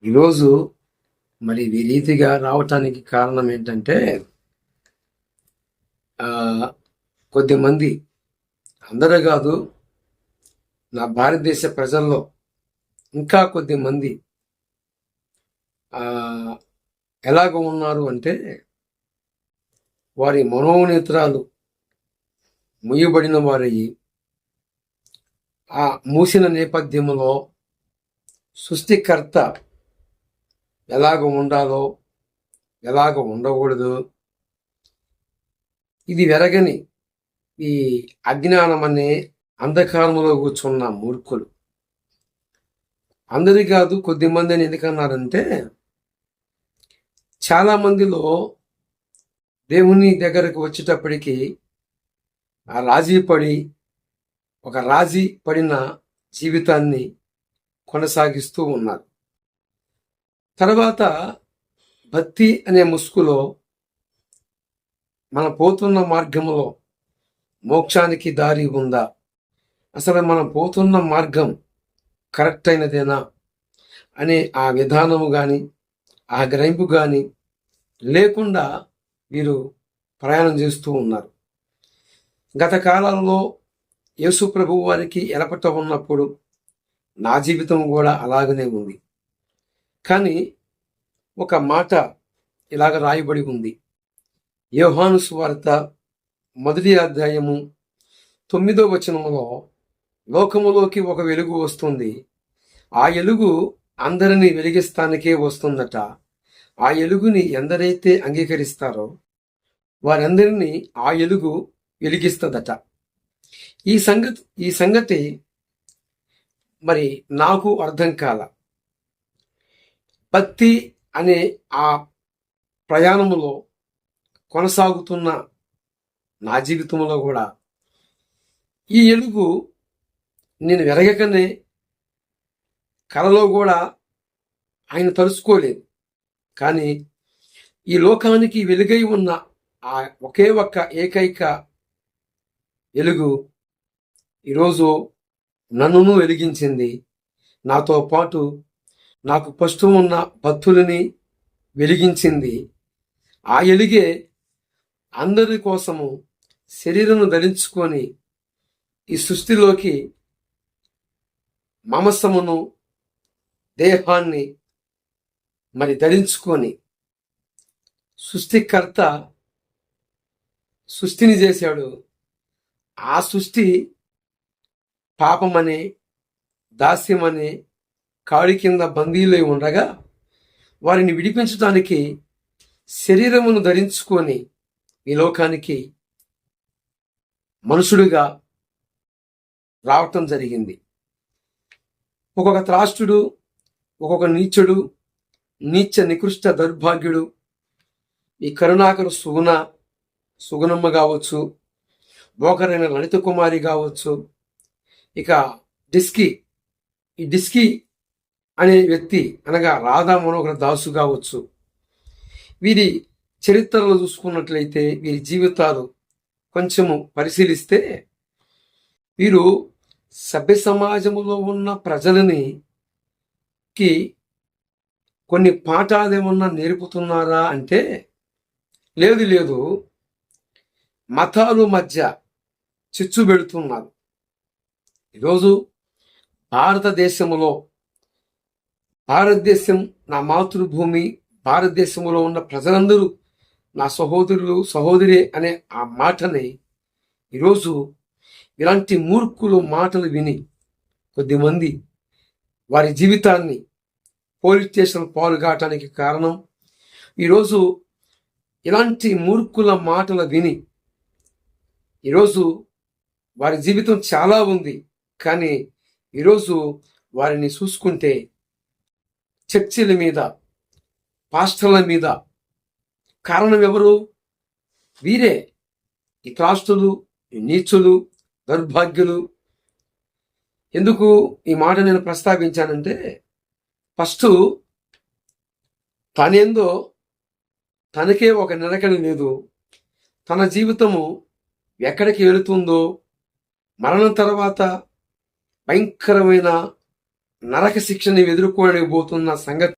ఈరోజు మరి ఈ రీతిగా రావటానికి కారణం ఏంటంటే కొద్దిమంది, అందరూ కాదు, నా భారతదేశ ప్రజల్లో ఇంకా కొద్దిమంది ఎలాగ ఉన్నారు అంటే, వారి మనోనేత్రాలు ముయ్యబడిన వారయ్యి ఆ మూసిన నేపథ్యంలో సృష్టికర్త ఎలాగ ఉండాలో, ఎలాగ ఉండకూడదు, ఇది వెరగని ఈ అజ్ఞానం అనే అంధకారంలో కూర్చున్న మూర్ఖులు. అందరి కాదు, కొద్దిమంది అని ఎందుకన్నారంటే, చాలా మందిలో దేవుని దగ్గరకు వచ్చేటప్పటికి ఆ రాజీ పడిన జీవితాన్ని కొనసాగిస్తూ ఉన్నారు. తర్వాత భక్తి అనే ముసుగులో మనం పోతున్న మార్గంలో మోక్షానికి దారి ఉందా, అసలు మనం పోతున్న మార్గం కరెక్ట్ అయినదేనా అనే ఆ విధానము కానీ, ఆ గ్రహింపు కానీ లేకుండా వీరు ప్రయాణం చేస్తూ ఉన్నారు. గత కాలంలో యేసు ప్రభువు వారికి ఎలపట ఉన్నప్పుడు నా జీవితం కూడా అలాగనే ఉంది. కానీ ఒక మాట ఇలాగ రాయబడి ఉంది. యోహాను సువార్త 1వ అధ్యాయము 9వ వచనములో, లోకములోకి ఒక వెలుగు వస్తుంది, ఆ వెలుగు అందరినీ వెలిగిస్తానికే వస్తుందట. ఆ వెలుగుని ఎందరైతే అంగీకరిస్తారో వారందరినీ ఆ వెలుగు వెలిగిస్తుందట. ఈ సంగతి మరి నాకు అర్థం కాల. భక్తి అనే ఆ ప్రయాణములో కొనసాగుతున్న నా జీవితంలో కూడా ఈ వెలుగు నేను వెరగకనే కలలో కూడా ఆయన తలుసుకోలేదు. కానీ ఈ లోకానికి వెలుగై ఉన్న ఆ ఒకే ఒక్క ఏకైక వెలుగు ఈరోజు నన్నును వెలిగించింది. నాతో పాటు నాకు ప్రస్తుతం ఉన్న భక్తులని వెలిగించింది. ఆ వెలుగే అందరి కోసము శరీరం ధరించుకొని ఈ సృష్టిలోకి మాంసమును, దేహాన్ని మరి ధరించుకొని సృష్టికర్త సృష్టిని చేశాడు. ఆ సృష్టి పాపమనే, దాస్యమనే కాడి కింద బందీలై ఉండగా వారిని విడిపించడానికి శరీరమును ధరించుకొని ఈ లోకానికి మనుషుడిగా రావటం జరిగింది. ఒక్కొక్క త్రాష్టుడు, ఒక్కొక్క నీచుడు, నీచ నికృష్ట దౌర్భాగ్యుడు, ఈ కరుణాకరు సుగుణమ్మ కావచ్చు, బోకరైన లలిత కుమారి కావచ్చు, ఇక డిస్కీ అనే వ్యక్తి అనగా రాధా మనోహర దాసు కావచ్చు. వీరి చరిత్రలో చూసుకున్నట్లయితే, వీరి జీవితాలు కొంచెము పరిశీలిస్తే, వీరు సభ్య సమాజంలో ఉన్న ప్రజలని కొన్ని పాఠాలు ఏమన్నా నేర్పుతున్నారా అంటే లేదు, మతాలు మధ్య చిచ్చు పెడుతున్నారు. ఈరోజు భారతదేశం నా మాతృభూమి, భారతదేశంలో ఉన్న ప్రజలందరూ నా సహోదరులు సహోదరి అనే ఆ మాటని ఈరోజు ఇలాంటి మూర్ఖులు మాటలు విని కొద్దిమంది వారి జీవితాన్ని పోలీస్ స్టేషన్ పాలు కావటానికి కారణం, ఈరోజు ఇలాంటి మూర్ఖుల మాటలు విని ఈరోజు వారి జీవితం చాలా ఉంది. కానీ ఈరోజు వారిని చూసుకుంటే చర్చిల మీద, పాస్టర్ల మీద కారణం ఎవరు? వీరే, ఈ త్రాష్టులు, ఈ నీచులు, దౌర్భాగ్యులు. ఎందుకు ఈ మాట నేను ప్రస్తావించానంటే, ఫస్ట్ తనేందో తనకే ఒక నిలకడ లేదు. తన జీవితము ఎక్కడికి వెళుతుందో, మరణం తర్వాత భయంకరమైన నరక శిక్షని ఎదుర్కోవడానికి పోతున్న సంగతి